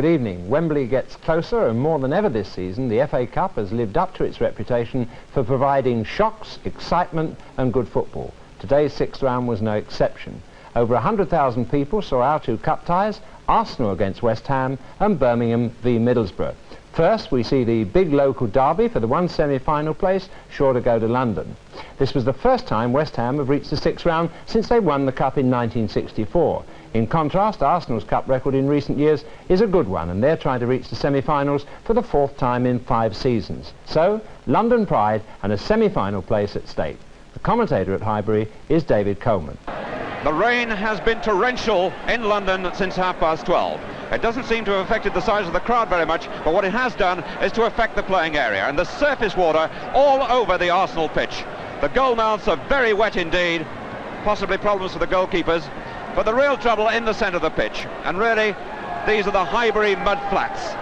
good evening. Wembley gets closer, and more than ever this season, the FA Cup has lived up to its reputation for providing shocks, excitement and good football. Today's sixth round was no exception. Over 100,000 people saw our two cup ties, Arsenal against West Ham and Birmingham v Middlesbrough. First, we see the big local derby for the one semi-final place, sure to go to London. This was the first time West Ham have reached the sixth round since they won the cup in 1964. In contrast, Arsenal's cup record in recent years is a good one, and they're trying to reach the semi-finals for the fourth time in 5 seasons. So, London pride and a semi-final place at stake. The commentator at Highbury is David Coleman. The rain has been torrential in London since 12:30. It doesn't seem to have affected the size of the crowd very much, but what it has done is to affect the playing area, and the surface water all over the Arsenal pitch. The goal mouths are very wet indeed, possibly problems for the goalkeepers, but the real trouble in the centre of the pitch, and really these are the Highbury mud flats.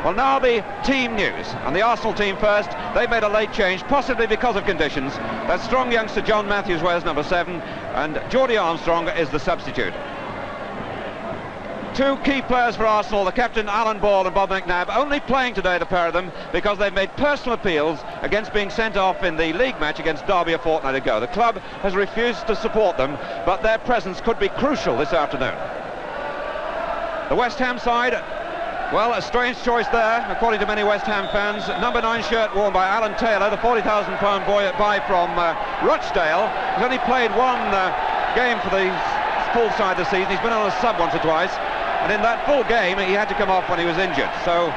Well, now the team news, and the Arsenal team first. They've made a late change, possibly because of conditions. That strong youngster John Matthews wears number 7, and Geordie Armstrong is the substitute. 2 key players for Arsenal, the captain Alan Ball and Bob McNabb, only playing today, the pair of them, because they've made personal appeals against being sent off in the league match against Derby a fortnight ago. The club has refused to support them, but their presence could be crucial this afternoon. The West Ham side, well, a strange choice there, according to many West Ham fans. Number 9 shirt worn by Alan Taylor, the £40,000 buy from Rochdale. He's only played 1 game for the full side this season. He's been on a sub once or twice, and in that full game he had to come off when he was injured. So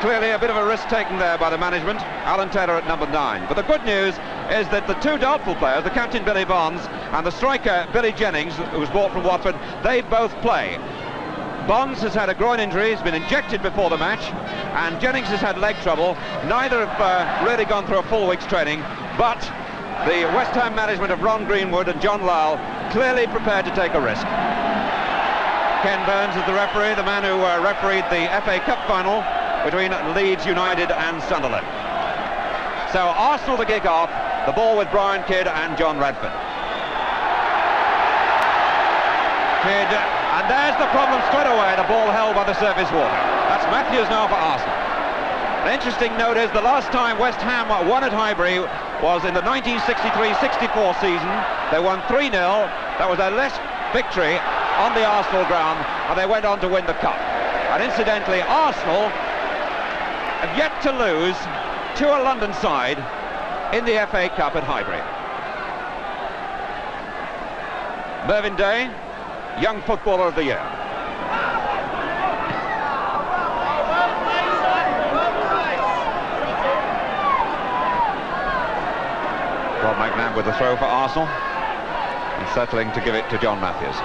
clearly a bit of a risk taken there by the management. Alan Taylor at number 9. But the good news is that the 2 doubtful players, the captain Billy Bonds and the striker Billy Jennings, who was bought from Watford, they both play. Bonds has had a groin injury, he's been injected before the match, and Jennings has had leg trouble. Neither have really gone through a full week's training, but the West Ham management of Ron Greenwood and John Lyall clearly prepared to take a risk. Ken Burns is the referee, the man who refereed the FA Cup final between Leeds United and Sunderland. So Arsenal to kick off, the ball with Brian Kidd and John Radford. Kidd, and there's the problem straight away, the ball held by the surface water. That's Matthews now for Arsenal. An interesting note is the last time West Ham won at Highbury was in the 1963-64 season. They won 3-0. That was their last victory on the Arsenal ground, and they went on to win the cup. And incidentally, Arsenal have yet to lose to a London side in the FA Cup at Highbury. Mervyn Day, Young Footballer of the Year. Rob McNabb with the throw for Arsenal, and settling to give it to John Matthews.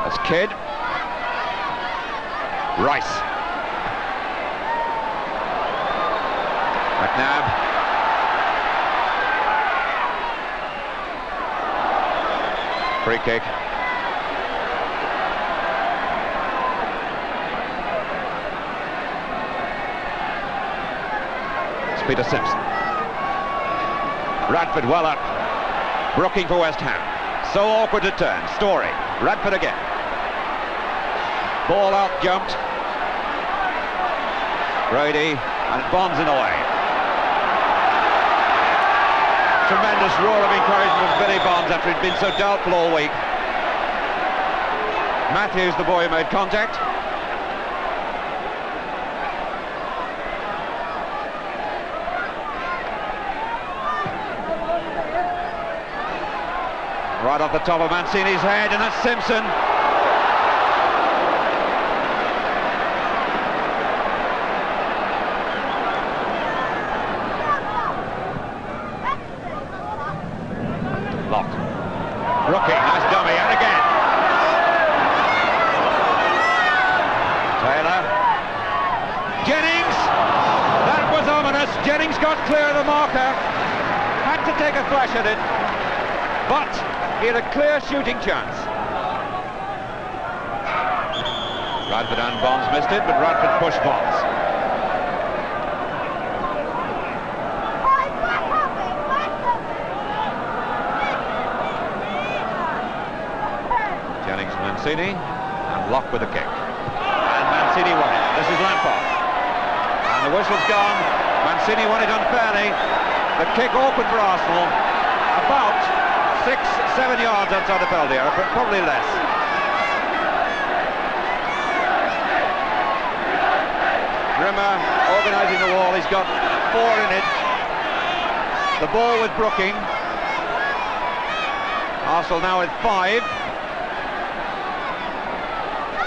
That's Kidd. Rice. McNabb. Free kick. It's Peter Simpson. Radford well up. Brooking for West Ham. So awkward to turn. Story. Radford again. Ball out jumped. Brady and Bonds in the way. Tremendous roar of encouragement from Billy Bonds after he'd been so doubtful all week. Matthews, the boy who made contact. Right off the top of Mancini's head, and that's Simpson. Locked. Rookie, nice dummy, and again. Taylor. Jennings! That was ominous. Jennings got clear of the marker. Had to take a flash at it. But he had a clear shooting chance. Radford and Bonds missed it, but Radford pushed Bonds. Jennings and Mancini, and Locke with the kick. And Mancini won it. This is Lampard. And the whistle's gone. Mancini won it unfairly. The kick awkward for Arsenal. About 6-7 yards outside the penalty area, but probably less. Rimmer organising the wall. He's got 4 in it. The ball with Brooking. Arsenal now with 5.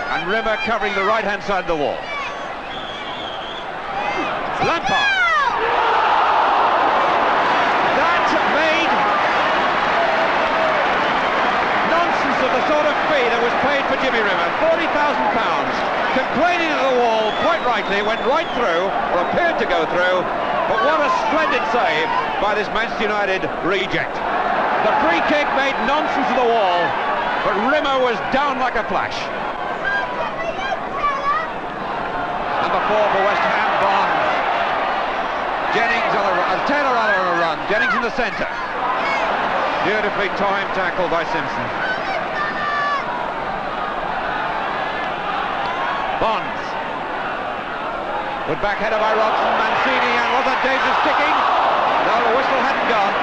And Rimmer covering the right-hand side of the wall. Lampard. That made nonsense of the sort of fee that was paid for Jimmy Rimmer. £40,000. Complaining at the wall, quite rightly, went right through, or appeared to go through. But what a splendid save by this Manchester United reject. The free kick made nonsense of the wall, but Rimmer was down like a flash. Number 4 for West Ham, Bond. Jennings on a run, Taylor on a run, Jennings in the centre. Beautifully timed tackle by Simpson. Bonds. Good back header by Robson, Mancini, and was that Davies kicking? No, the whistle hadn't gone.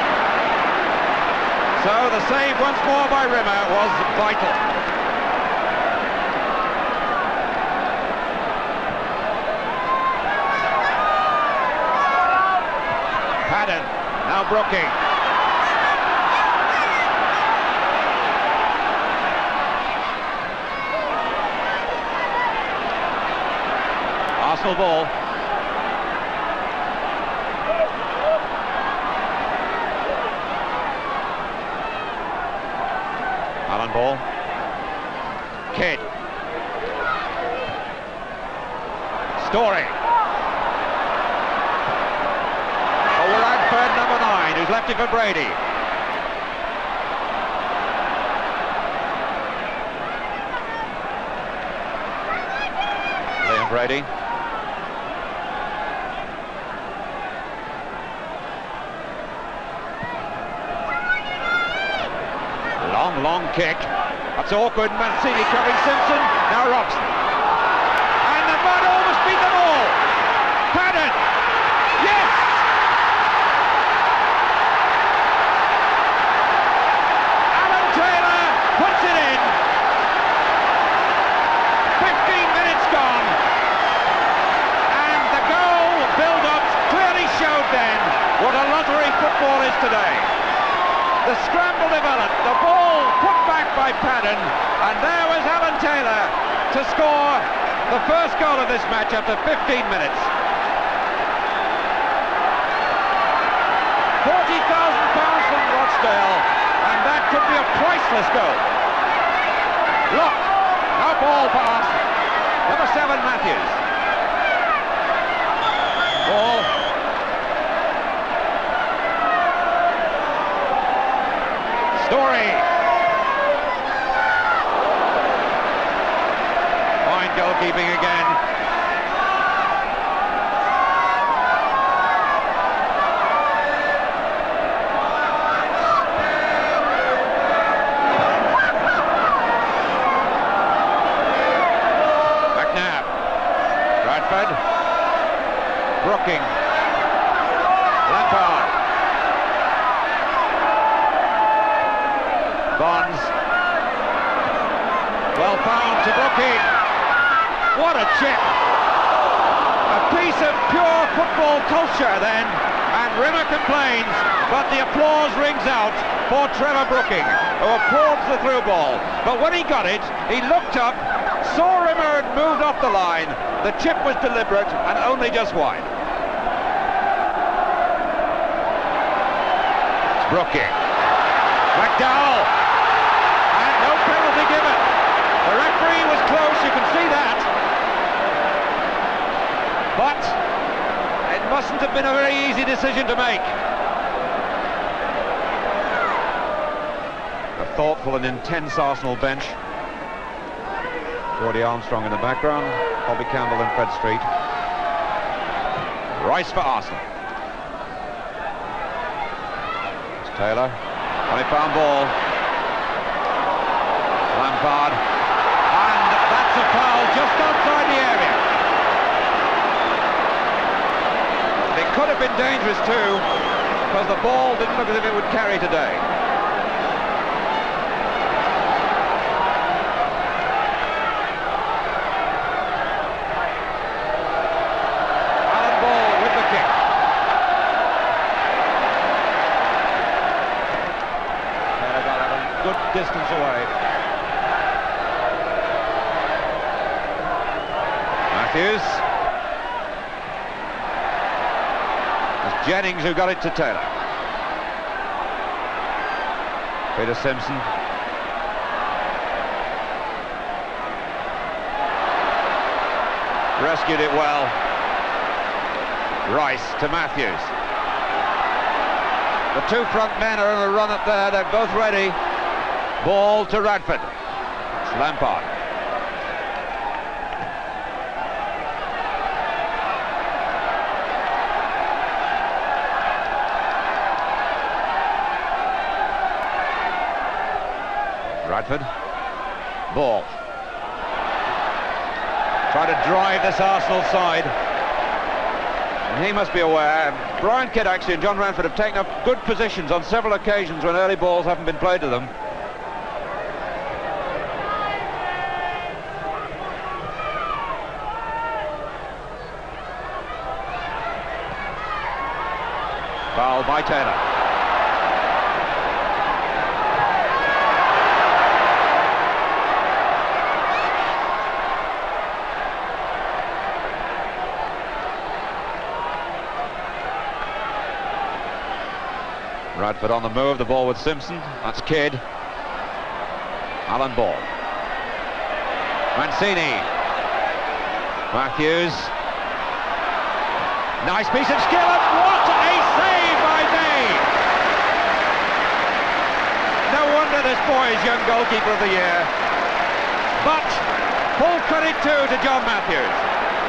So the save once more by Rimmer was vital. Padden, now Brooking. Arsenal ball. Allen ball. Kidd. Story. Over Radford, number 9, who's left it for Brady. Liam Brady. Long kick. That's awkward. Mancini covering Simpson. Now Robson. And the mud almost beat them all. Padden. Yes! Alan Taylor puts it in. 15 minutes gone. And the goal build-up clearly showed then what a lottery football is today. The scramble developed, the ball put back by Padden, and there was Alan Taylor to score the first goal of this match after 15 minutes. £40,000 from Rochdale, and that could be a priceless goal. Look, no ball for Arsenal. Number 7, Matthews. Ball. Story. Fine goalkeeping again. McNabb. Bradford. Brooking. Lampard. Bonds. Well found to Brooking. What a chip. A piece of pure football culture then. And Rimmer complains, but the applause rings out for Trevor Brooking, who applauds the through ball. But when he got it, he looked up, saw Rimmer had moved off the line. The chip was deliberate and only just wide. It's Brooking. McDowell. And no penalty given. The referee was close, you can see that. But it mustn't have been a very easy decision to make. A thoughtful and intense Arsenal bench. Geordie Armstrong in the background, Bobby Campbell and Fred Street. Rice for Arsenal. It's Taylor. Only found ball. Lampard. And that's just outside the area. It could have been dangerous too, because the ball didn't look as if it would carry today. Alan Ball with the kick. Taylor got it a good distance away. Matthews. It's Jennings who got it to Taylor. Peter Simpson. Rescued it well. Rice to Matthews. The two front men are on a run up there. They're both ready. Ball to Radford. It's Lampard. Radford. Ball. Try to drive this Arsenal side. And he must be aware. Brian Kidd actually and John Ranford have taken up good positions on several occasions when early balls haven't been played to them. Foul by Taylor. Radford on the move, the ball with Simpson. That's Kidd. Alan Ball. Mancini. Matthews. Nice piece of skill, and what a save by May! No wonder this boy is young goalkeeper of the year. But full credit too to John Matthews.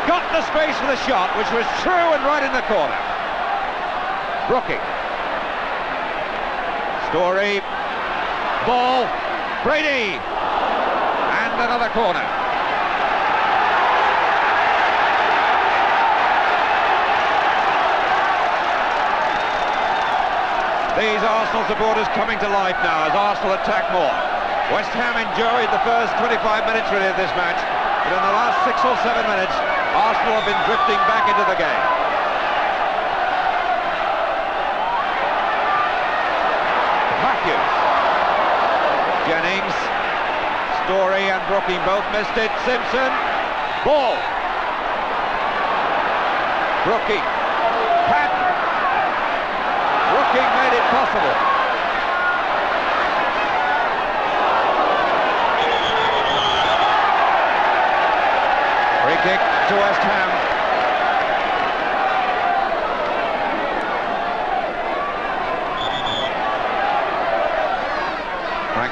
Got the space for the shot, which was true and right in the corner. Brookie. Story, ball, Brady, and another corner. These Arsenal supporters coming to life now as Arsenal attack more. West Ham enjoyed the first 25 minutes really of this match, but in the last 6 or 7 minutes, Arsenal have been drifting back into the game. Matthews. Jennings. Story and Brooking both missed it. Simpson. Ball. Brooking. Patton. Brooking made it possible. Free kick to West Ham.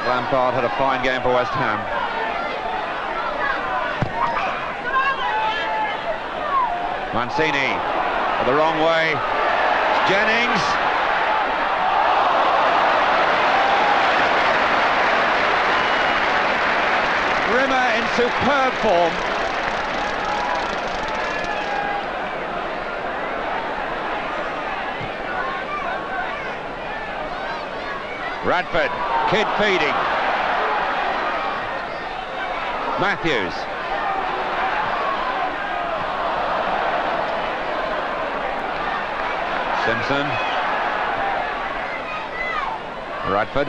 Lampard had a fine game for West Ham. Mancini, the wrong way. It's Jennings. Rimmer in superb form. Radford. Kidd feeding. Matthews. Simpson. Radford.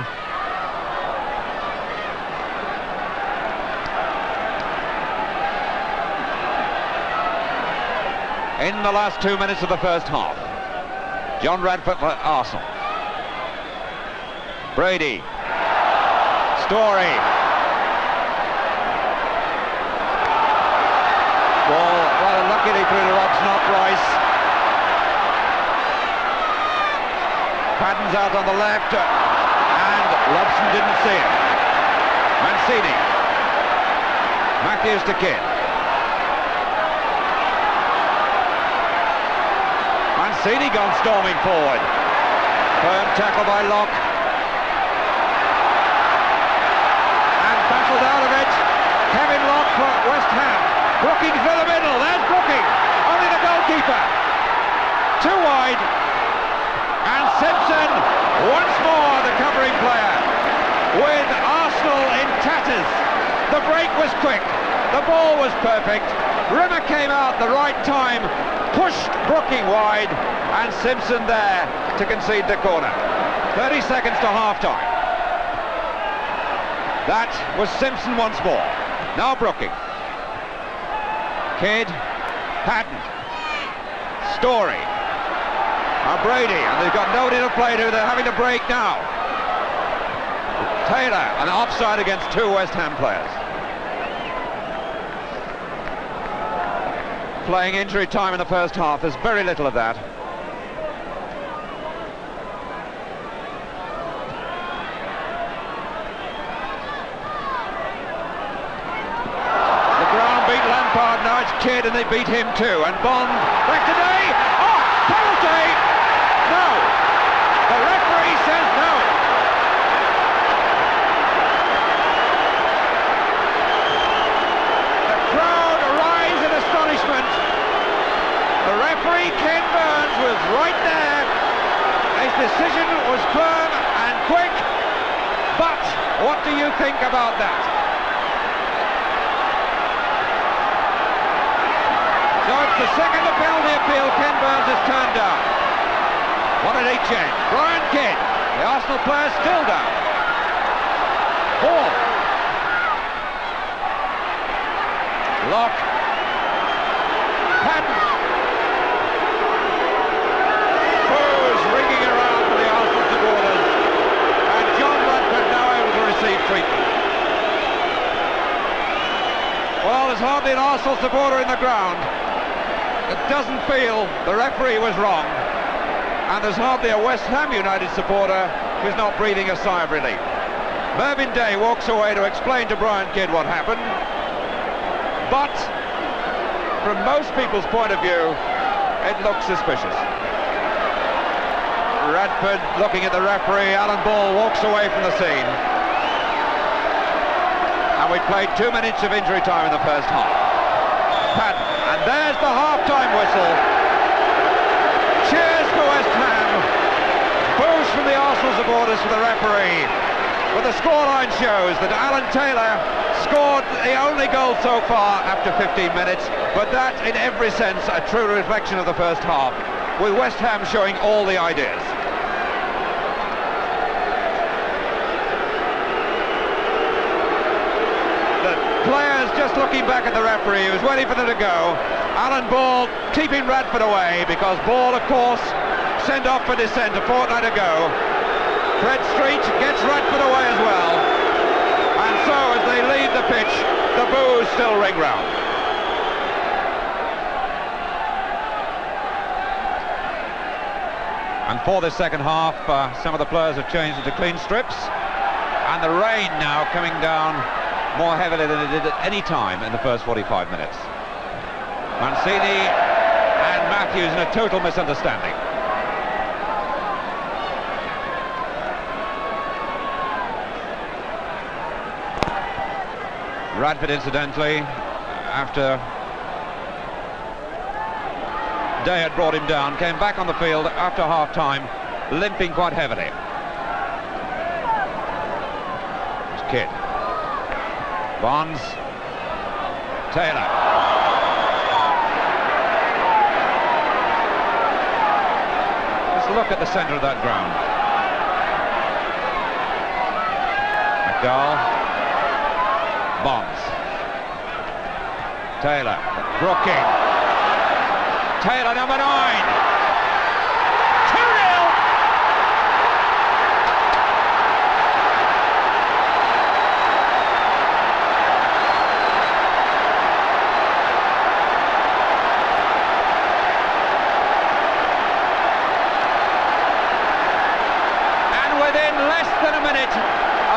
In the last 2 minutes of the first half, John Radford for Arsenal. Brady. Story. Ball rather luckily through to Robson, Rice. Patton's out on the left, and Robson didn't see it. Mancini. Matthews to Kidd. Mancini gone storming forward. Firm tackle by Locke. Out of it, Kevin Locke for West Ham. looking through the middle. There's Brooking, only the goalkeeper. Too wide. And Simpson, once more the covering player, with Arsenal in tatters. The break was quick, the ball was perfect. Rimmer came out the right time, pushed Brooking wide, and Simpson there to concede the corner. 30 seconds to half-time. That was Simpson once more. Now Brooking. Kidd, Patton, Story, and Brady, and they've got nobody to play to. They're having to break now. Taylor, an offside against two West Ham players. Playing injury time in the first half. There's very little of that. Now it's Kidd, and they beat him too. And Bond back today. Oh, penalty! No. The referee says no. The crowd rise in astonishment. The referee, Ken Burns, was right there. His decision was firm and quick. But what do you think about that? So it's the second penalty appeal Ken Burns has turned down. What did he change? Brian Kidd, the Arsenal player, still down. Ball. Lock. Patton. Boos ringing around for the Arsenal supporters. And John Radford now able to receive treatment. Well, there's hardly an Arsenal supporter in the ground that doesn't feel the referee was wrong, and there's hardly a West Ham United supporter who's not breathing a sigh of relief. Mervyn Day walks away to explain to Brian Kidd what happened, but from most people's point of view it looks suspicious. Radford looking at the referee. Alan Ball walks away from the scene, and we played 2 minutes of injury time in the first half. Patton. And there's the half-time whistle. Cheers for West Ham. Boos from the Arsenal supporters for the referee. But the scoreline shows that Alan Taylor scored the only goal so far after 15 minutes, but that in every sense a true reflection of the first half, with West Ham showing all the ideas. Players just looking back at the referee, who was waiting for them to go. Alan Ball keeping Radford away, because Ball, of course, sent off for dissent a fortnight ago. Fred Street gets Radford away as well. And so as they leave the pitch, the boos still ring round. And for this second half, some of the players have changed into clean strips. And the rain now coming down more heavily than it did at any time in the first 45 minutes. Mancini and Matthews in a total misunderstanding. Radford, incidentally, after Day had brought him down, came back on the field after half-time, limping quite heavily. It's Kidd. Bonds. Taylor. Just look at the centre of that ground. McDowell. Bonds. Taylor. Brooking. Taylor, number 9.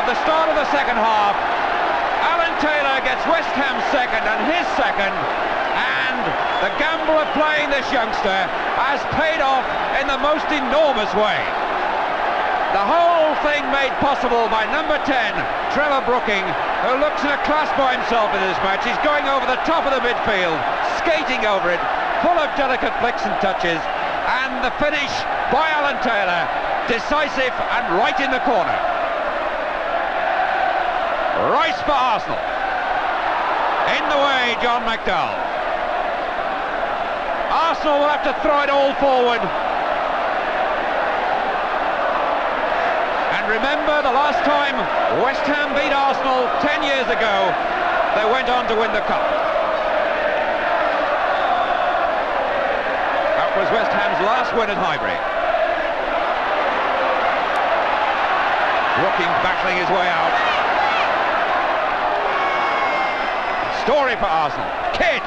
The start of the second half, Alan Taylor gets West Ham's second and his second, and the gamble of playing this youngster has paid off in the most enormous way. The whole thing made possible by number 10, Trevor Brooking, who looks in a class by himself in this match. He's going over the top of the midfield, skating over it, full of delicate flicks and touches, and the finish by Alan Taylor, decisive and right in the corner. Rice for Arsenal. In the way, John McDowell. Arsenal will have to throw it all forward. And remember, the last time West Ham beat Arsenal 10 years ago, they went on to win the cup. That was West Ham's last win at Highbury. Brooking battling his way out. Story for Arsenal. Kidd.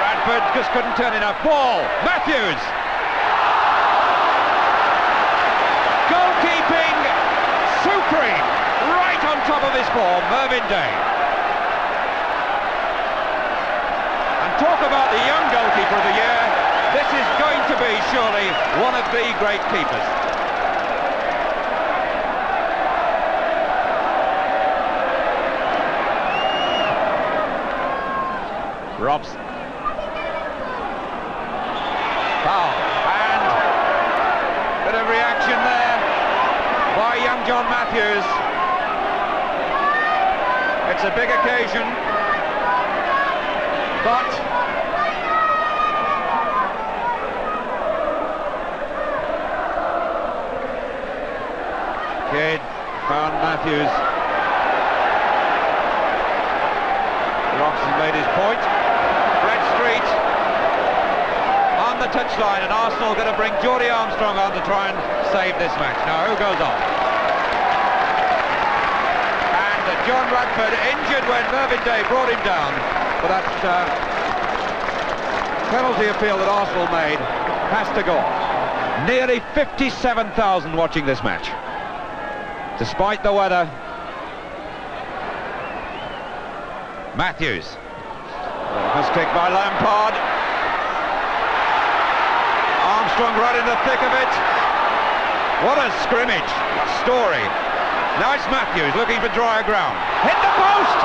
Bradford just couldn't turn enough. Ball. Matthews. Goalkeeping supreme. Right on top of his form, Mervyn Day. And talk about the young goalkeeper of the year. This is going to be surely one of the great keepers. Robson. Foul. And bit of reaction there by young John Matthews. It's a big occasion, but Kidd found Matthews. Robson made his point. On the touchline, and Arsenal going to bring Geordie Armstrong on to try and save this match. Now, who goes on? And John Radford, injured when Mervyn Day brought him down for that penalty appeal that Arsenal made, has to go on. Nearly 57,000 watching this match. Despite the weather. Matthews. First kick by Lampard. Armstrong right in the thick of it. What a scrimmage. Story. Now it's Matthews looking for drier ground. Hit the post!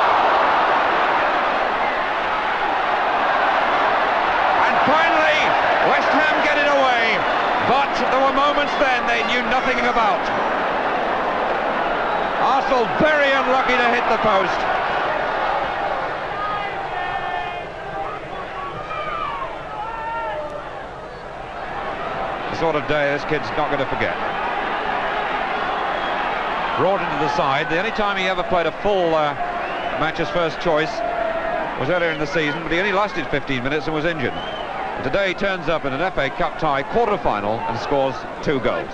And finally, West Ham get it away. But there were moments then they knew nothing about. Arsenal very unlucky to hit the post. Sort of day this kid's not going to forget. Brought into the side. The only time he ever played a full match as first choice was earlier in the season, but he only lasted 15 minutes and was injured. And today he turns up in an FA Cup tie quarter-final and scores 2 goals.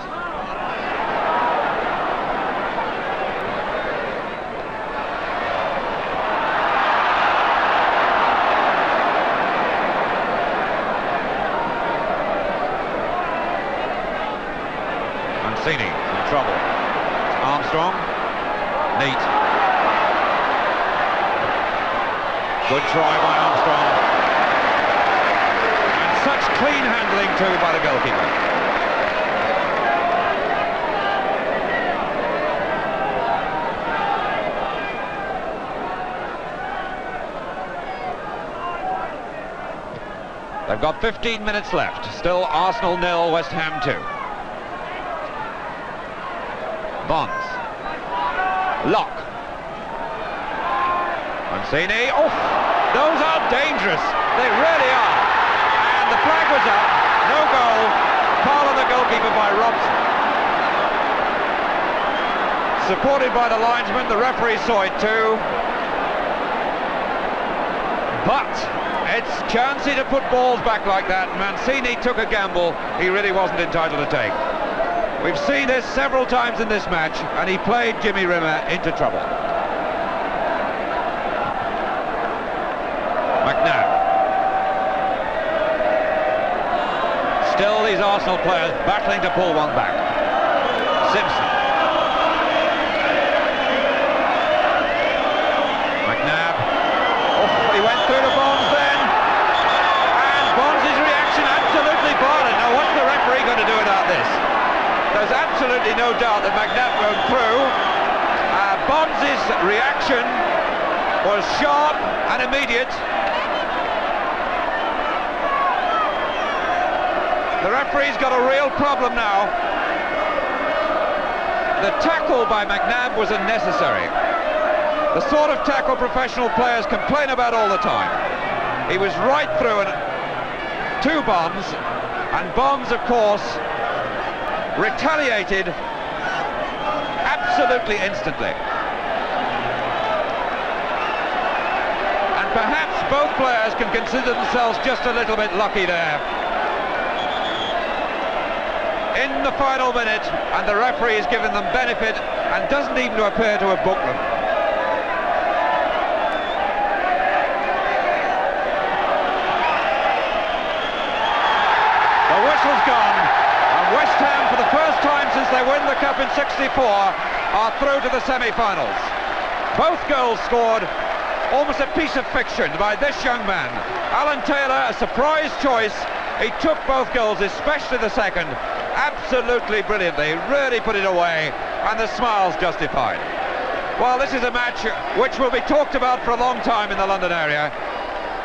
In trouble. Armstrong. Neat. Good try by Armstrong. And such clean handling too by the goalkeeper. They've got 15 minutes left. Still Arsenal 0, West Ham 2. Bonds. Lock. Mancini. Oh, those are dangerous. They really are. And the flag was up. No goal. Foul on the goalkeeper by Robson. Supported by the linesman. The referee saw it too. But it's chancy to put balls back like that. Mancini took a gamble he really wasn't entitled to take. We've seen this several times in this match, and he played Jimmy Rimmer into trouble. McNabb. Still these Arsenal players battling to pull one back. Simpson. McNabb. Oh, he went through to Bonds then. And Bonds' reaction absolutely violent. Now what's the referee going to do about this? There's absolutely absolutely no doubt that McNabb went through. Bonds' reaction was sharp and immediate. The referee's got a real problem now. The tackle by McNabb was unnecessary. The sort of tackle professional players complain about all the time. He was right through to Bonds, and Bonds, of course, retaliated absolutely instantly. And perhaps both players can consider themselves just a little bit lucky there. In the final minute, and the referee has given them benefit and doesn't even appear to have booked them. The whistle's gone, and West Ham, for the first time since they win the Cup in '64, are through to the semi-finals. Both goals scored, almost a piece of fiction by this young man. Alan Taylor, a surprise choice. He took both goals, especially the second, absolutely brilliantly, really put it away, and the smile's justified. Well, this is a match which will be talked about for a long time in the London area.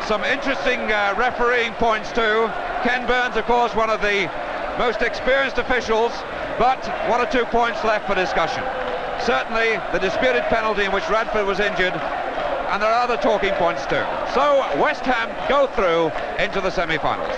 Some interesting refereeing points too. Ken Burns, of course, one of the most experienced officials, but 1 or 2 points left for discussion. Certainly the disputed penalty in which Radford was injured, and there are other talking points too. So West Ham go through into the semi-finals.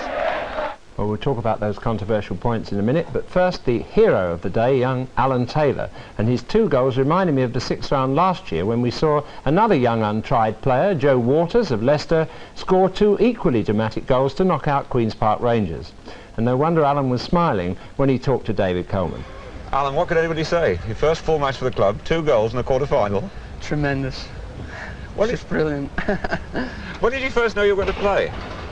Well, we'll talk about those controversial points in a minute, but first the hero of the day, young Alan Taylor, and his 2 goals reminded me of the 6th round last year when we saw another young untried player, Joe Waters of Leicester, score 2 equally dramatic goals to knock out Queen's Park Rangers. And no wonder Alan was smiling when he talked to David Coleman. Alan, what could anybody say? Your first full match for the club, 2 goals in the quarter-final. Tremendous. It's brilliant. When did you first know you were going to play?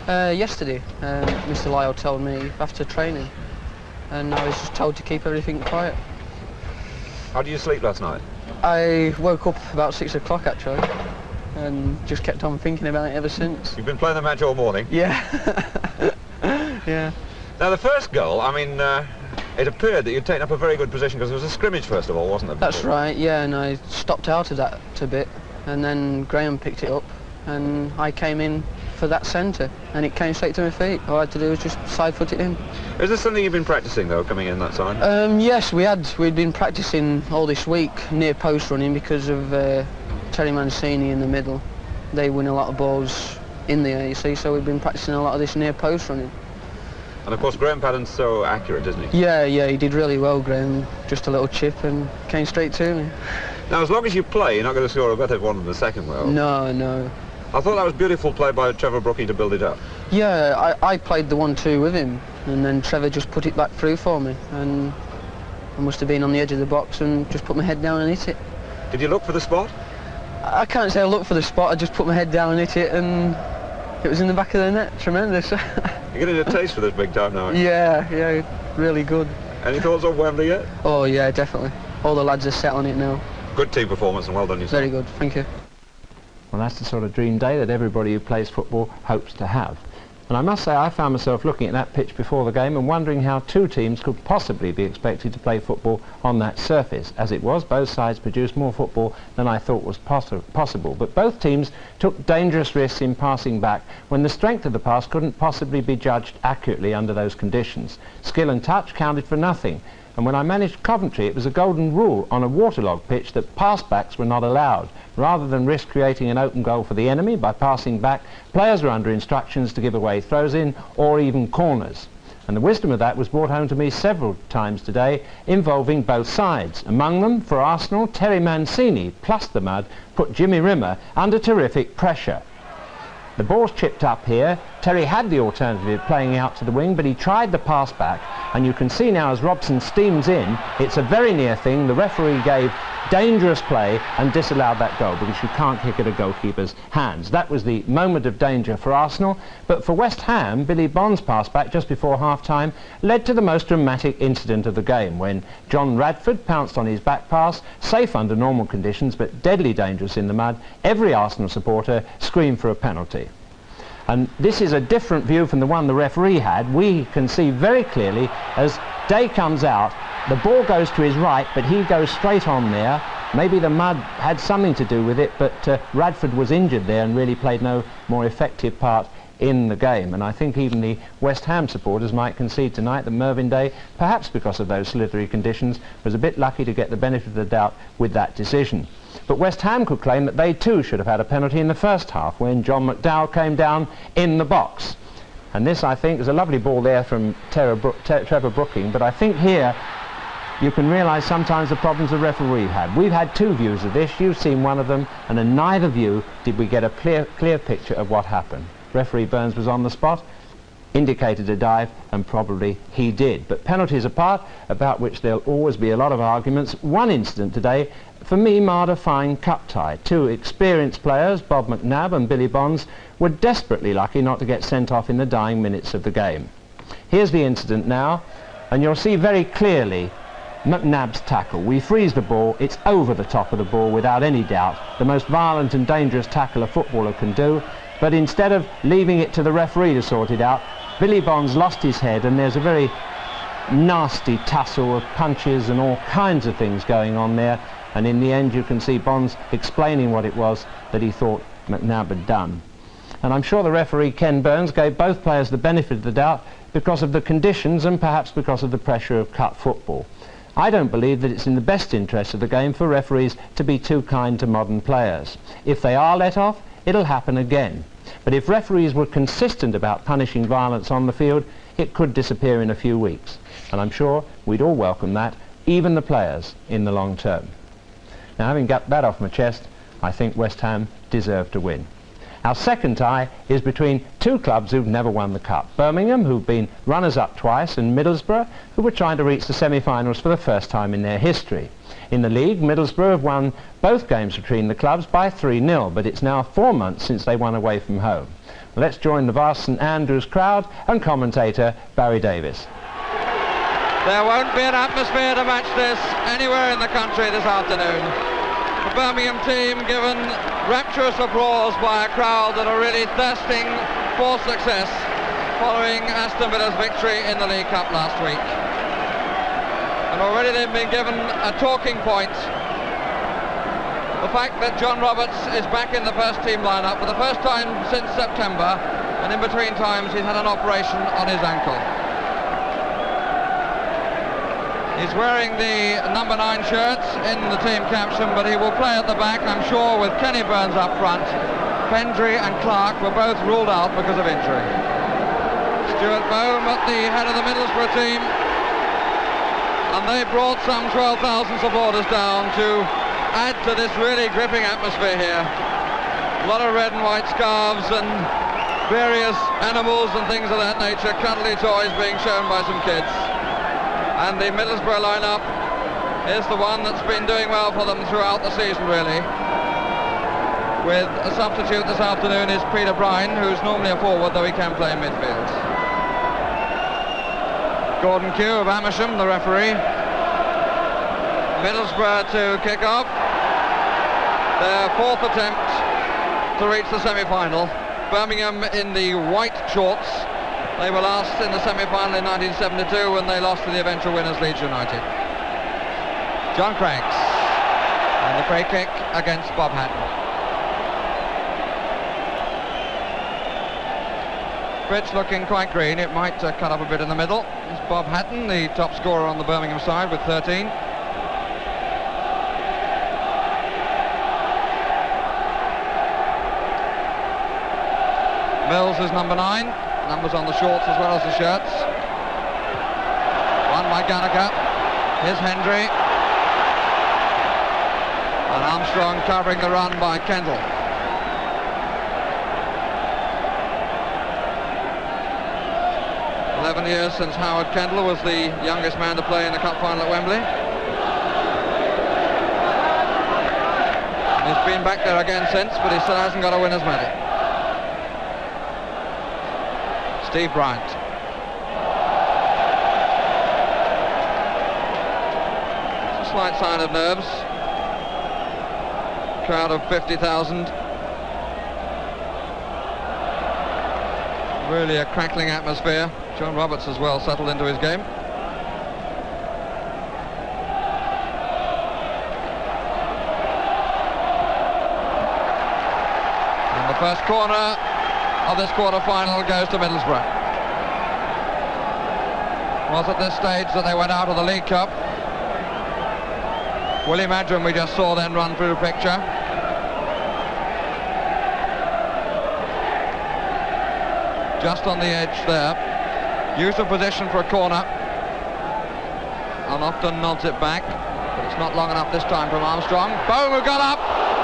Yesterday, Mr. Lyle told me after training, and I was just told to keep everything quiet. How did you sleep last night? I woke up about 6 o'clock actually, and just kept on thinking about it ever since. You've been playing the match all morning? Yeah. Yeah. Now the first goal, I mean, it appeared that you'd taken up a very good position because it was a scrimmage first of all, wasn't it? That's right, yeah, and I stopped out of that a bit, and then Graham picked it up, and I came in for that centre, and it came straight to my feet. All I had to do was just side foot it in. Is this something you've been practising though, coming in that side? Yes, we'd been practising all this week near post running because of Terry Mancini in the middle. They win a lot of balls in the air, you see, so we've been practising a lot of this near post running. And of course Graham Paddon's so accurate, isn't he? Yeah, he did really well, Graham. Just a little chip and came straight to me. Now as long as you play, you're not going to score a better one than the second goal. No. I thought that was beautiful play by Trevor Brookie to build it up. Yeah, I played the 1-2 with him, and then Trevor just put it back through for me, and I must have been on the edge of the box and just put my head down and hit it. Did you look for the spot? I can't say I looked for the spot, I just put my head down and hit it, and it was in the back of the net. Tremendous. You're getting a taste for this big time now, aren't you? Yeah, really good. Any thoughts on Wembley yet? Oh yeah, definitely. All the lads are set on it now. Good team performance and well done yourself. Very good, thank you. Well, that's the sort of dream day that everybody who plays football hopes to have. And I must say I found myself looking at that pitch before the game and wondering how 2 teams could possibly be expected to play football on that surface. As it was, both sides produced more football than I thought was possible. But both teams took dangerous risks in passing back when the strength of the pass couldn't possibly be judged accurately under those conditions. Skill and touch counted for nothing. And when I managed Coventry, it was a golden rule on a waterlogged pitch that pass-backs were not allowed. Rather than risk creating an open goal for the enemy by passing back, players were under instructions to give away throws-in or even corners. And the wisdom of that was brought home to me several times today, involving both sides. Among them, for Arsenal, Terry Mancini, plus the mud, put Jimmy Rimmer under terrific pressure. The ball's chipped up here. Terry had the alternative of playing out to the wing, but he tried the pass back, and you can see now as Robson steams in, it's a very near thing. The referee gave dangerous play and disallowed that goal because you can't kick at a goalkeeper's hands. That was the moment of danger for Arsenal, but for West Ham, Billy Bond's pass back just before half-time led to the most dramatic incident of the game when John Radford pounced on his back pass, safe under normal conditions but deadly dangerous in the mud. Every Arsenal supporter screamed for a penalty. And this is a different view from the one the referee had. We can see very clearly as Day comes out, The ball goes to his right, but he goes straight on there. Maybe the mud had something to do with it, but Radford was injured there and really played no more effective part in the game. And I think even the West Ham supporters might concede tonight that Mervyn Day, perhaps because of those slithery conditions, was a bit lucky to get the benefit of the doubt with that decision. But West Ham could claim that they too should have had a penalty in the first half when John McDowell came down in the box. And this, I think, is a lovely ball there from Trevor Brooking, but I think here you can realise sometimes the problems the referee had. We've had two views of this, you've seen one of them, and in neither view did we get a clear picture of what happened. Referee Burns was on the spot, indicated a dive, and probably he did. But penalties apart, about which there'll always be a lot of arguments, one incident today, for me, marred a fine cup tie. Two experienced players, Bob McNabb and Billy Bonds, were desperately lucky not to get sent off in the dying minutes of the game. Here's the incident now, and you'll see very clearly McNabb's tackle. We freeze the ball, it's over the top of the ball without any doubt, the most violent and dangerous tackle a footballer can do, but instead of leaving it to the referee to sort it out, Billy Bonds lost his head, and there's a very nasty tussle of punches and all kinds of things going on there, and in the end you can see Bonds explaining what it was that he thought McNabb had done. And I'm sure the referee Ken Burns gave both players the benefit of the doubt because of the conditions and perhaps because of the pressure of cup football. I don't believe that it's in the best interest of the game for referees to be too kind to modern players. If they are let off, it'll happen again. But if referees were consistent about punishing violence on the field, it could disappear in a few weeks. And I'm sure we'd all welcome that, even the players, in the long term. Now, having got that off my chest, I think West Ham deserve to win. Our second tie is between two clubs who've never won the cup. Birmingham, who've been runners-up twice, and Middlesbrough, who were trying to reach the semi-finals for the first time in their history. In the league, Middlesbrough have won both games between the clubs by 3-0, but it's now 4 months since they won away from home. Let's join the vast St Andrews crowd and commentator Barry Davies. There won't be an atmosphere to match this anywhere in the country this afternoon. The Birmingham team given rapturous applause by a crowd that are really thirsting for success following Aston Villa's victory in the League Cup last week. And already they've been given a talking point. The fact that John Roberts is back in the first team lineup for the first time since September, and in between times he's had an operation on his ankle. He's wearing the number 9 shirts in the team caption, but he will play at the back, I'm sure, with Kenny Burns up front. Pendry and Clark were both ruled out because of injury. Stuart Bohm at the head of the Middlesbrough team, and they brought some 12,000 supporters down to add to this really gripping atmosphere here. A lot of red and white scarves and various animals and things of that nature, cuddly toys being shown by some kids. And the Middlesbrough lineup is the one that's been doing well for them throughout the season, really. With a substitute this afternoon is Peter Bryan, who's normally a forward, though he can play in midfield. Gordon Kew of Amersham, the referee. Middlesbrough to kick off their 4th attempt to reach the semi-final. Birmingham in the white shorts. They were last in the semi-final in 1972 when they lost to the eventual winners Leeds United. John Cranks, and the free kick against Bob Hatton. Pitch looking quite green, it might cut up a bit in the middle. It's Bob Hatton, the top scorer on the Birmingham side with 13. Mills is number 9. Numbers on the shorts as well as the shirts. One by Gallagher. Here's Hendry. And Armstrong covering the run by Kendall. "11 years since Howard Kendall was the youngest man to play in a cup final at Wembley. And he's been back there again since, but he still hasn't got a winner's medal. Steve Bryant. It's a slight sign of nerves. Crowd of 50,000. Really a crackling atmosphere. John Roberts as well settled into his game. First corner of this quarter-final goes to Middlesbrough. Was at this stage that they went out of the League Cup. Willie Madron we just saw then run through the picture. Just on the edge there. Use of position for a corner. And often nods it back. But it's not long enough this time from Armstrong. Bohm, who got up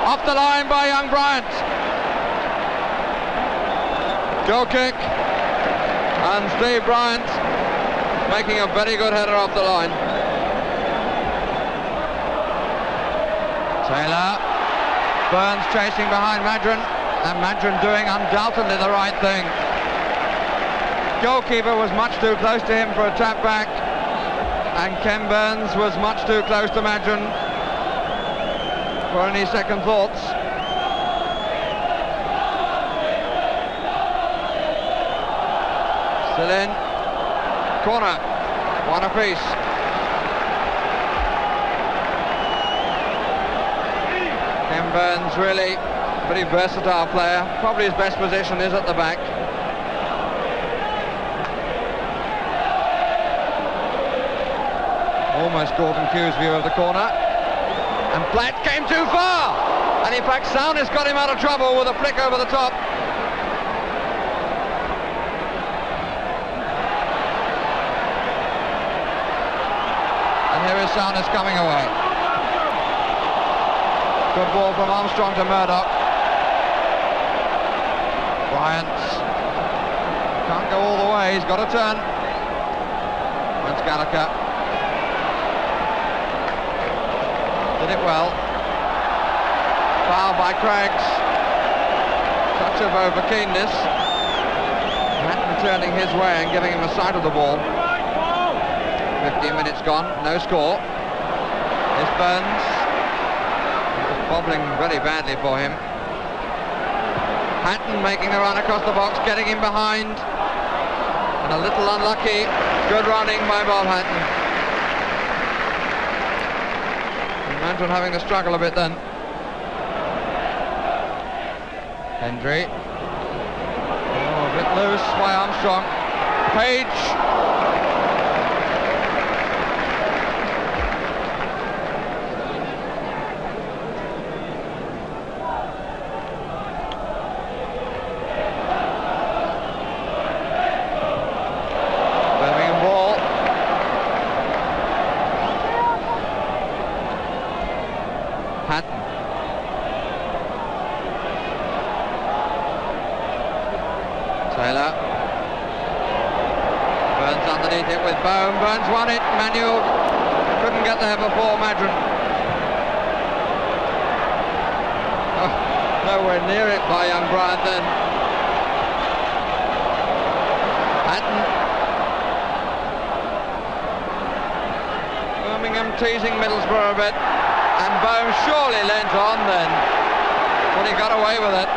off the line by young Bryant. Goal kick, and Steve Bryant making a very good header off the line. Taylor, Burns chasing behind Madron, and Madron doing undoubtedly the right thing. Goalkeeper was much too close to him for a tap back, and Ken Burns was much too close to Madron for any second thoughts. Still in. Corner. One apiece. Ken Burns really pretty versatile player. Probably his best position is at the back. Almost Gordon Q's view of the corner. And Platt came too far. And in fact, Souness got him out of trouble with a flick over the top. Here is Souness coming away. Good ball from Armstrong to Murdoch. Bryant can't go all the way, he's got to turn. That's Gallagher. Did it well. Foul by Craggs. Touch of over-keenness. Hatton turning his way and giving him a sight of the ball. 15 minutes gone, no score. Here's Burns. Bobbling very badly for him. Hatton making the run across the box, getting him behind. And a little unlucky. Good running by Bob Hatton. Imagine having to struggle a bit then. Hendry. Oh, a bit loose by Armstrong. Page. Taylor. Burns underneath it with Bohm. Burns won it. Manuel couldn't get there before Madron. Oh, nowhere near it by young Bryant then. Hatton. Birmingham teasing Middlesbrough a bit. And Bohm surely leant on then. But he got away with it.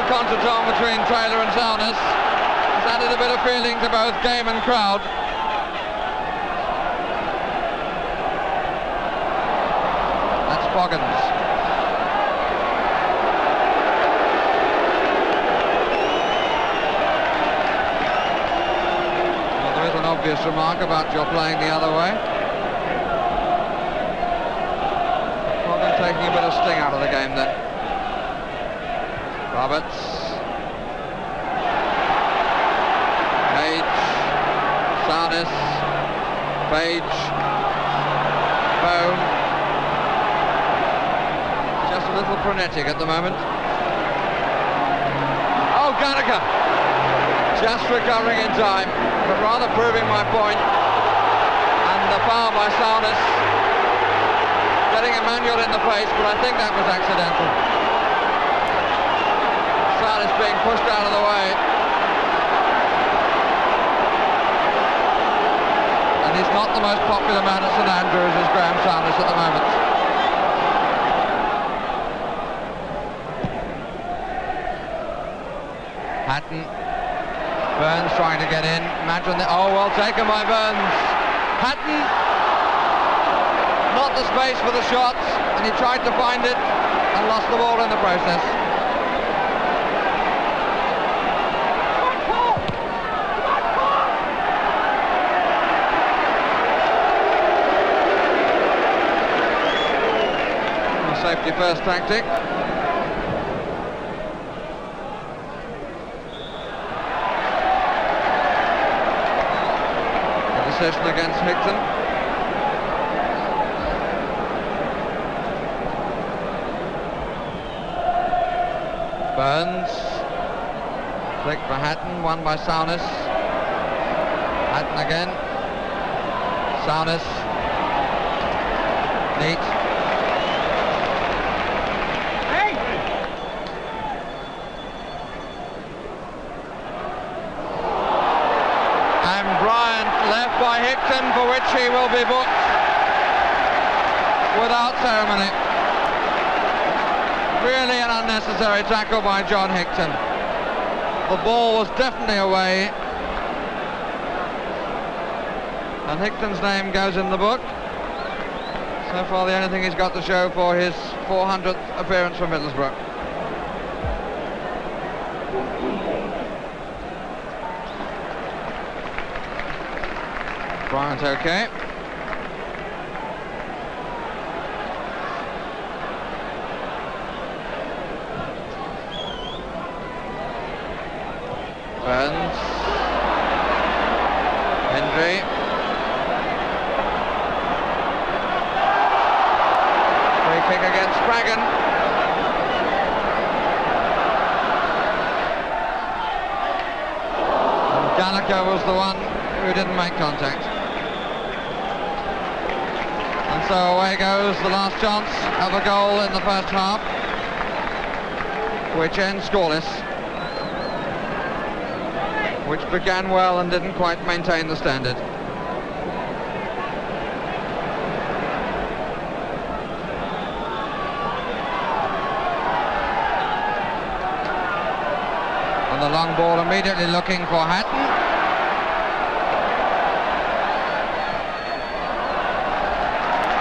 Contretemps between Taylor and Souness has added a bit of feeling to both game and crowd. That's Boggins. Well, there is an obvious remark about your playing the other way. Boggins taking a bit of sting out of the game then. Roberts. Page. Souness. Page. Bohm. Just a little frenetic at the moment. Oh, Gallagher. Just recovering in time, but rather proving my point. And the foul by Souness. Getting Emmanuel in the face, but I think that was accidental. Souness being pushed out of the way. And he's not the most popular man at St Andrews, is Graham Souness at the moment. Hatton. Burns trying to get in. Madron, oh, well taken by Burns. Hatton. not the space for the shots, and he tried to find it and lost the ball in the process. A safety first tactic. The decision against Hickton. Burns, flick for Hatton, won by Souness. Hatton again. Souness. Neat. And Bryant left by Hickton, for which he will be booked without ceremony. Really an unnecessary tackle by John Hickton. The ball was definitely away, and Hickton's name goes in the book. So far the only thing he's got to show for his 400th appearance for Middlesbrough. Bryant okay. Burns, Hendry, free kick against Spraggan. And Gallagher was the one who didn't make contact. And so away goes the last chance of a goal in the first half, which ends scoreless. Which began well and didn't quite maintain the standard. And the long ball immediately looking for Hatton.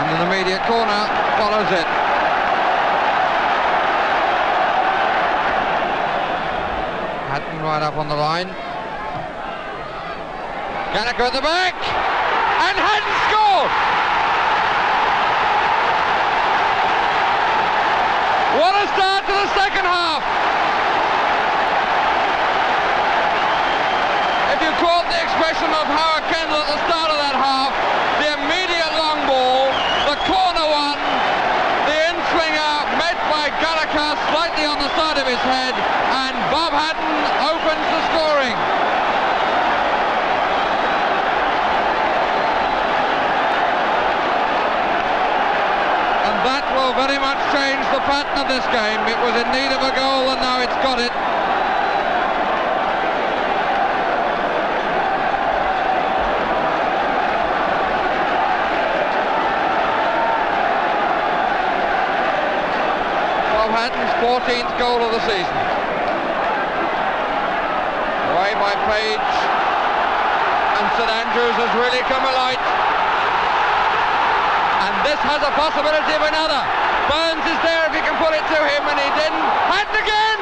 And an immediate corner follows it. Hatton right up on the line. Gallagher at the back, and Hatton scored! What a start to the second half! If you quote the expression of Howard Kendall at the start of that half, the immediate long ball, the corner one, the in-swinger met by Gallagher slightly on the side of his head, and Bob Hatton opens the scoring. That will very much change the pattern of this game. It was in need of a goal and now it's got it. Bob Hatton's 14th goal of the season. Away by Page, and St Andrews has really come alight. And this has a possibility of another. Burns is there if he can put it to him, and he didn't. Hatton again!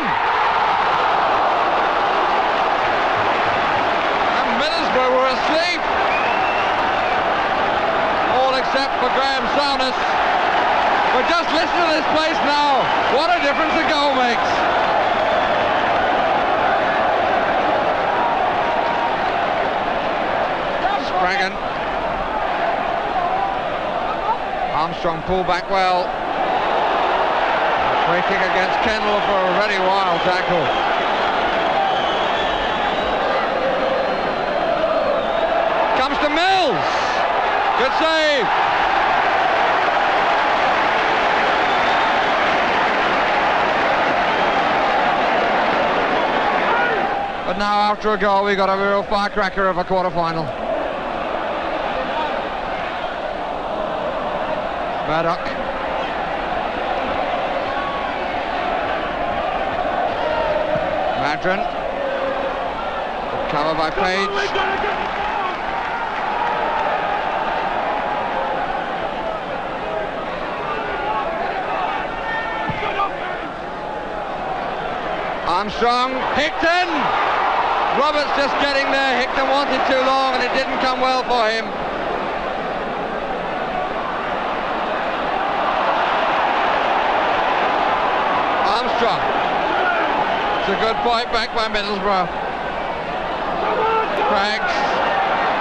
And Middlesbrough were asleep. All except for Graham Souness. But just listen to this place now. What a difference a goal makes. Spraggan. Armstrong pulled back well. Free kick against Kendall for a very wild tackle. Comes to Mills. Good save. But now after a goal we got a real firecracker of a quarter-final. Murdoch. Madron. Cover by Page. Armstrong, Hickton! Roberts just getting there. Hickton wanted too long and it didn't come well for him. Armstrong. It's a good point back by Middlesbrough. Craigs.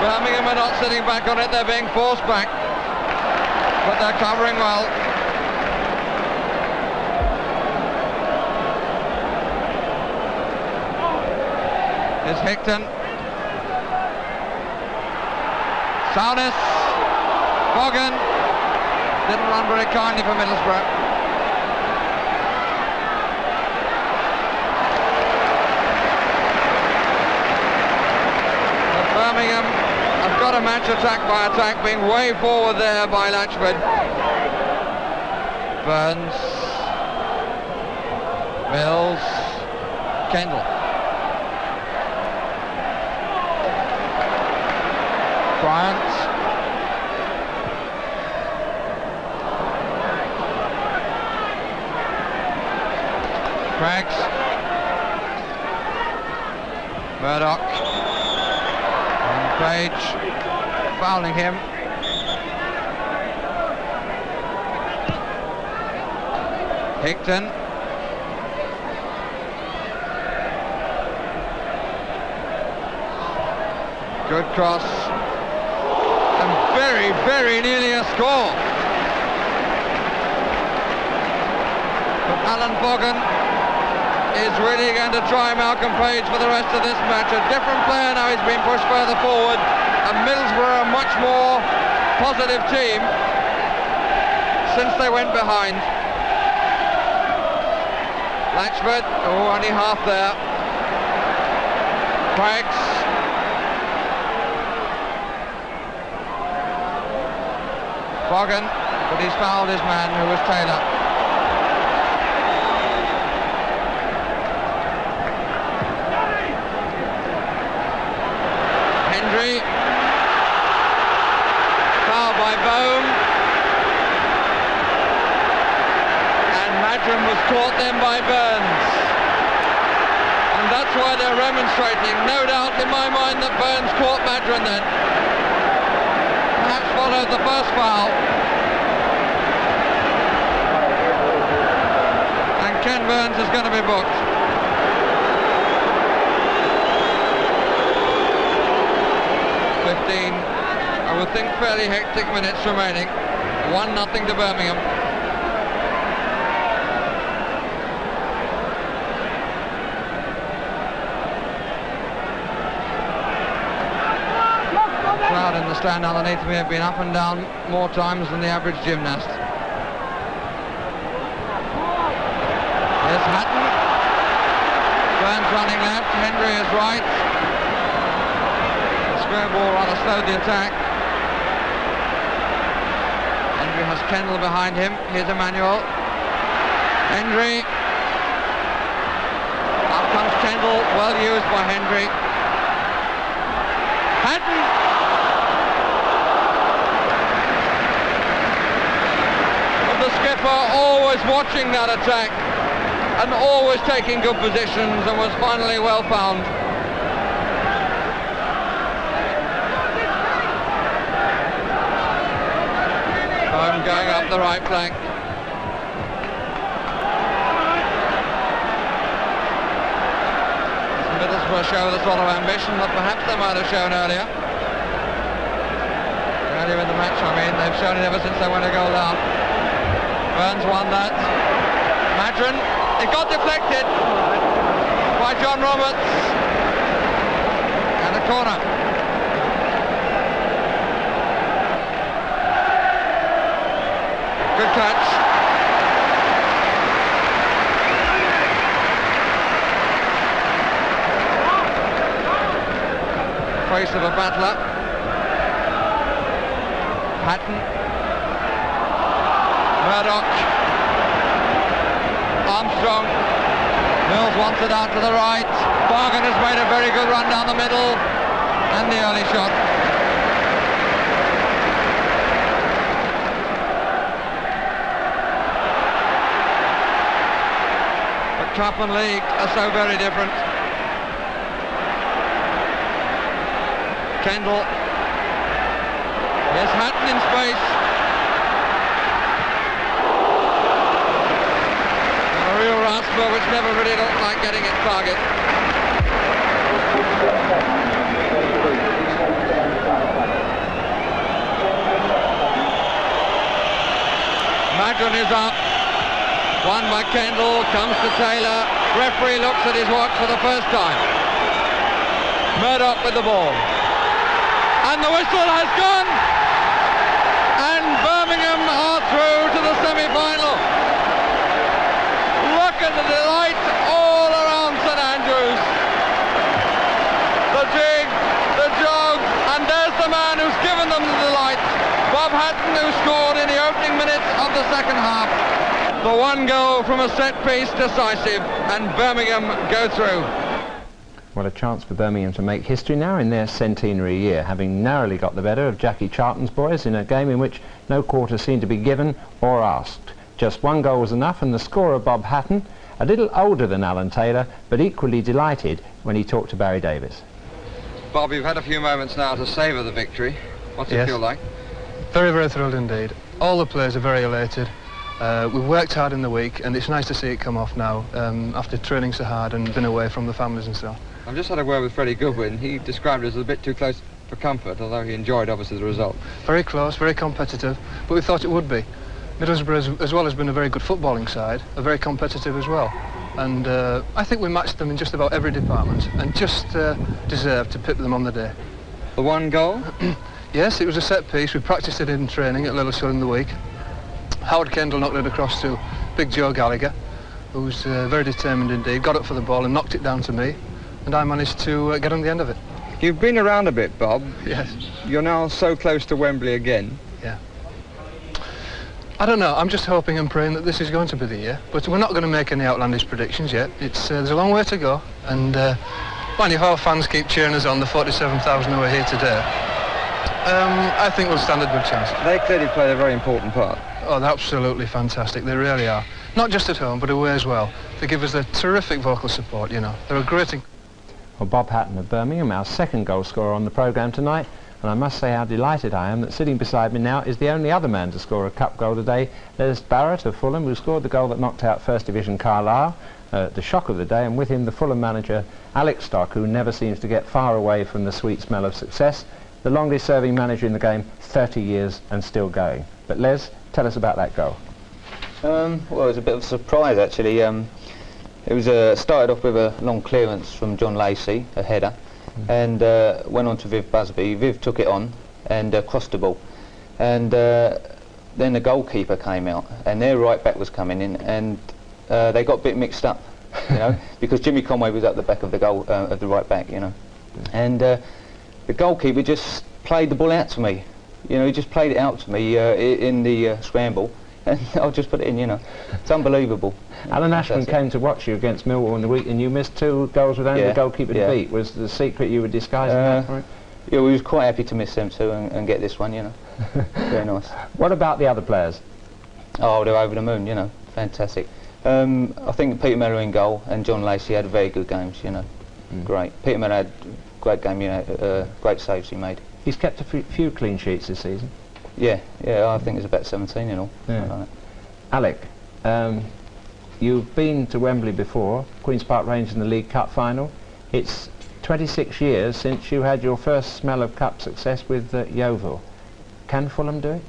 Birmingham are not sitting back on it, they're being forced back. But they're covering well. Here's Hickton. Souness. Vaughan. Didn't run very kindly for Middlesbrough. But Birmingham have got a match attack by attack, being way forward there by Latchford. Burns. Mills. Kendall. Bryant. Craigs. Murdoch. And Page fouling him. Hickton. Good cross. And very, very nearly a score. But Alan Vaughan is really going to try Malcolm Page for the rest of this match. A different player now, he's been pushed further forward. And Middlesbrough a much more positive team since they went behind. Latchford, oh, only half there. Craigs. Vaughan, but he's fouled his man, who was Taylor. Hendry. Foul by Bohm. And Madron was caught then by Burns. And that's why they're remonstrating. No doubt in my mind that Burns caught Madron then. Perhaps followed the first foul. And Ken Burns is going to be booked. I would think fairly hectic minutes remaining. 1-0 to Birmingham. The crowd in the stand underneath me have been up and down more times than the average gymnast. Here's Hatton. Burns running left, Hendry is right. The square ball rather slowed the attack. Hendry has Kendall behind him. Here's Emmanuel. Hendry. Up comes Kendall, well used by Hendry. Hatton. The skipper always watching that attack and always taking good positions, and was finally well found. I'm going up the right flank. Middlesbrough show the sort of ambition that perhaps they might have shown earlier. Earlier in the match, I mean, they've shown it ever since they went a goal down. Burns won that. Madron, it got deflected by John Roberts. And a corner. Good catch. Face of a battler. Hatton. Murdoch. Armstrong. Mills wants it out to the right. Vaughan has made a very good run down the middle. And the early shot. The Cup and League are so very different. Kendall. Here's Hatton in space. A real rasper which never really looked like getting its target. Madron is up. Won by Kendall, comes to Taylor. Referee looks at his watch for the first time. Murdoch with the ball. And the whistle has gone. And Birmingham are through to the semi-final. Look at the delight all around St Andrews. The jig, the jog, and there's the man who's given them the delight. Bob Hatton, who scored in the opening minutes of the second half. The one goal from a set piece decisive, and Birmingham go through. What a chance for Birmingham to make history now in their centenary year, having narrowly got the better of Jackie Charlton's boys in a game in which no quarter seemed to be given or asked. Just one goal was enough, and the scorer, Bob Hatton, a little older than Alan Taylor, but equally delighted when he talked to Barry Davies. Bob, you've had a few moments now to savour the victory. What's it feel like? Very, very thrilled indeed. All the players are very elated. We've worked hard in the week, and it's nice to see it come off now, after training so hard and been away from the families and so on. I've just had a word with Freddie Goodwin. He described it as a bit too close for comfort, although he enjoyed, obviously, the result. Very close, very competitive, but we thought it would be. Middlesbrough, as well, has been a very good footballing side, are very competitive as well. And I think we matched them in just about every department, and just deserved to pip them on the day. The one goal? Yes, it was a set piece. We practiced it in training at Littlestown in the week. Howard Kendall knocked it across to Big Joe Gallagher, who was very determined indeed, got up for the ball and knocked it down to me, and I managed to get on the end of it. You've been around a bit, Bob. Yes. You're now so close to Wembley again. Yeah. I don't know, I'm just hoping and praying that this is going to be the year, but we're not going to make any outlandish predictions yet. There's a long way to go, and well, if our fans keep cheering us on, the 47,000 who are here today, I think we'll stand a good chance. They clearly played a very important part. Oh, they're absolutely fantastic, they really are. Not just at home, but away as well. They give us a terrific vocal support, you know. They're a great... Well, Bob Hatton of Birmingham, our second goal scorer on the programme tonight, and I must say how delighted I am that sitting beside me now is the only other man to score a cup goal today. There's Barrett of Fulham, who scored the goal that knocked out First Division Carlisle, the shock of the day, and with him the Fulham manager Alex Stock, who never seems to get far away from the sweet smell of success. The longest serving manager in the game, 30 years and still going. But Les, tell us about that goal. Well, it was a bit of a surprise actually. It was started off with a long clearance from John Lacey, a header, and went on to Viv Busby. Viv took it on and crossed the ball, and then the goalkeeper came out, and their right back was coming in, and they got a bit mixed up, you know, because Jimmy Conway was at the back of the goal of the right back, you know, and the goalkeeper just played the ball out to me. You know, he just played it out to me in the scramble, and I'll just put it in, you know. It's unbelievable. Alan Ashman came to watch you against Millwall in the week, and you missed 2 goals with only the goalkeeper to beat. Was the secret you were disguising that for it? Yeah, we was quite happy to miss them too and get this one, you know. Very nice. What about the other players? Oh, they're over the moon, you know. Fantastic. I think Peter Mellor in goal and John Lacey had very good games, you know. Great. Peter Mellor had a great game, you know, great saves he made. He's kept a few clean sheets this season. Yeah, I think it's about 17 in all. Yeah. Alec, you've been to Wembley before, Queen's Park Rangers in the League Cup final. It's 26 years since you had your first smell of cup success with Yeovil. Can Fulham do it?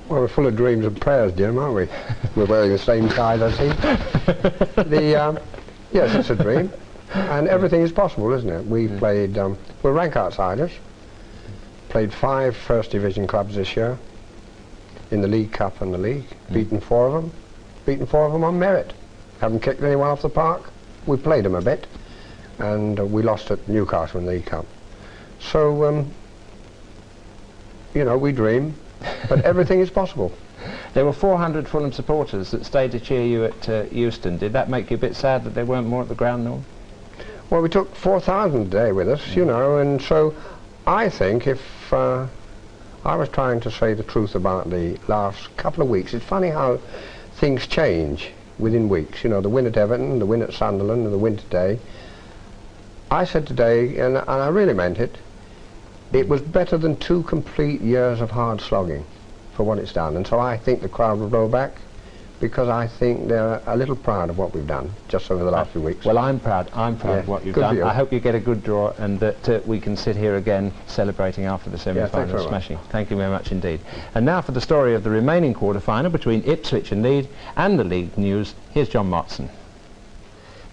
Well, we're full of dreams and prayers, Jim, aren't we? We're wearing the same tie, I see. Yes, it's a dream. And everything is possible, isn't it? We played, we're rank outsiders. Played 5 First Division clubs this year in the League Cup and the League. Beaten 4 of them. Beaten 4 of them on merit. Haven't kicked anyone off the park. We played them a bit. And we lost at Newcastle in the League Cup. So, you know, we dream, but everything is possible. There were 400 Fulham supporters that stayed to cheer you at Euston. Did that make you a bit sad that there weren't more at the ground, Norm? Well, we took 4,000 a day with us, you know, and so I think if I was trying to say the truth about the last couple of weeks, it's funny how things change. within weeks. You know, the win at Everton, the win at Sunderland, and the win today. I said today, and I really meant it, it was better than 2 complete years of hard slogging for what it's done. And so I think the crowd will blow back, because I think they're a little proud of what we've done just over the last few weeks. Well, I'm proud of what you've done. I hope you get a good draw, and that we can sit here again celebrating after the semi-final smashing. Thank you very much indeed. And now for the story of the remaining quarter-final between Ipswich and Leeds, and the league news. Here's John Motson.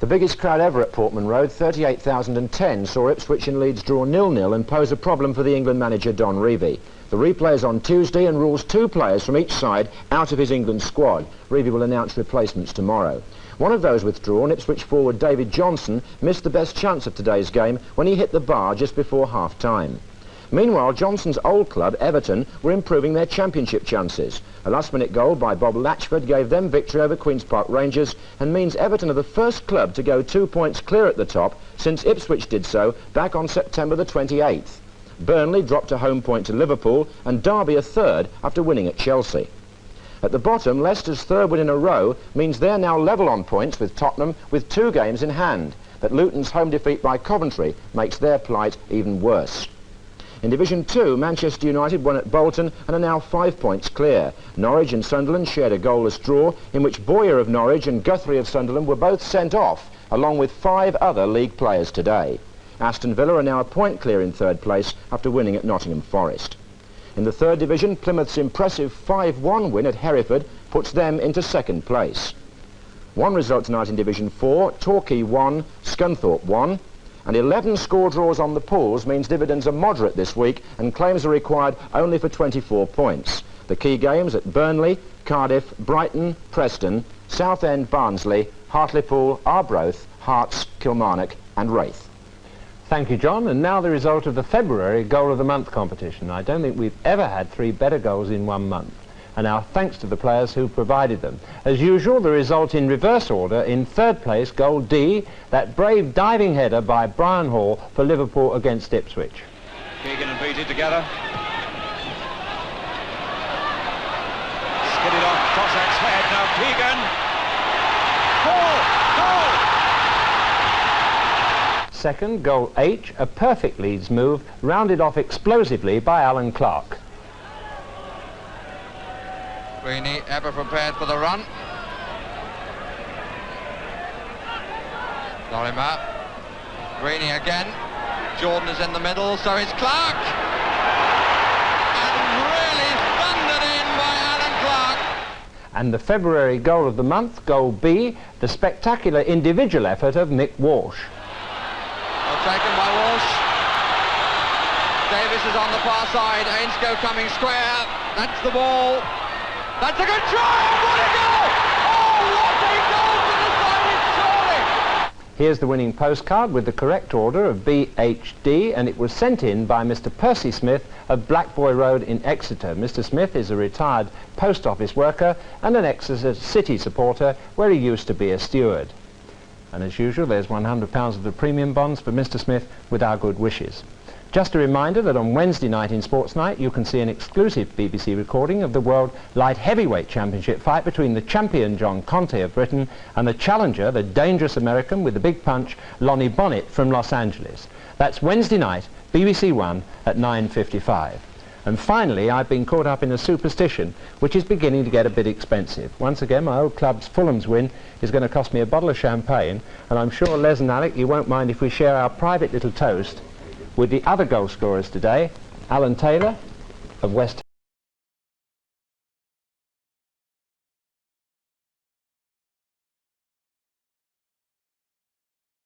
The biggest crowd ever at Portman Road, 38,010, saw Ipswich and Leeds draw 0-0 and pose a problem for the England manager Don Revie. The replay is on Tuesday and rules 2 players from each side out of his England squad. Revie will announce replacements tomorrow. One of those withdrawn, Ipswich forward David Johnson, missed the best chance of today's game when he hit the bar just before half-time. Meanwhile, Johnson's old club, Everton, were improving their championship chances. A last-minute goal by Bob Latchford gave them victory over Queen's Park Rangers and means Everton are the first club to go 2 points clear at the top since Ipswich did so back on September the 28th. Burnley dropped a home point to Liverpool and Derby a third after winning at Chelsea. At the bottom, Leicester's third win in a row means they're now level on points with Tottenham with 2 games in hand. But Luton's home defeat by Coventry makes their plight even worse. In Division 2, Manchester United won at Bolton and are now 5 points clear. Norwich and Sunderland shared a goalless draw in which Boyer of Norwich and Guthrie of Sunderland were both sent off, along with 5 other league players today. Aston Villa are now a point clear in 3rd place after winning at Nottingham Forest. In the 3rd Division, Plymouth's impressive 5-1 win at Hereford puts them into 2nd place. One result tonight in Division 4, Torquay 1, Scunthorpe 1, and 11 score draws on the pools means dividends are moderate this week and claims are required only for 24 points. The key games at Burnley, Cardiff, Brighton, Preston, Southend, Barnsley, Hartlepool, Arbroath, Hearts, Kilmarnock and Wraith. Thank you, John. And now the result of the February Goal of the Month competition. I don't think we've ever had 3 better goals in 1 month. And our thanks to the players who provided them. As usual, the result in reverse order. In 3rd place, goal D, that brave diving header by Brian Hall for Liverpool against Ipswich. Keegan and Beattie together. Skidded off Cossack's head. Now Keegan. Goal! Goal! Second, goal H, a perfect Leeds move, rounded off explosively by Alan Clark. Greeny ever prepared for the run. Lorimer. Greeny again. Jordan is in the middle, so is Clark. And really thundered in by Alan Clark. And the February Goal of the Month, goal B, the spectacular individual effort of Mick Walsh. Well taken by Walsh. Davies is on the far side. Ainscough coming square. That's the ball. That's a good try! What a goal! Oh, what a goal to decide it surely! Here's the winning postcard with the correct order of BHD, and it was sent in by Mr. Percy Smith of Blackboy Road in Exeter. Mr. Smith is a retired post office worker and an Exeter City supporter where he used to be a steward. And as usual, there's £100 of the premium bonds for Mr. Smith with our good wishes. Just a reminder that on Wednesday night in Sports Night you can see an exclusive BBC recording of the World Light Heavyweight Championship fight between the champion John Conte of Britain and the challenger, the dangerous American with the big punch, Lonnie Bonnett from Los Angeles. That's Wednesday night, BBC One at 9:55. And finally, I've been caught up in a superstition which is beginning to get a bit expensive. Once again, my old club's Fulham's win is going to cost me a bottle of champagne, and I'm sure, Les and Alec, you won't mind if we share our private little toast with the other goal scorers today, Alan Taylor of West Ham.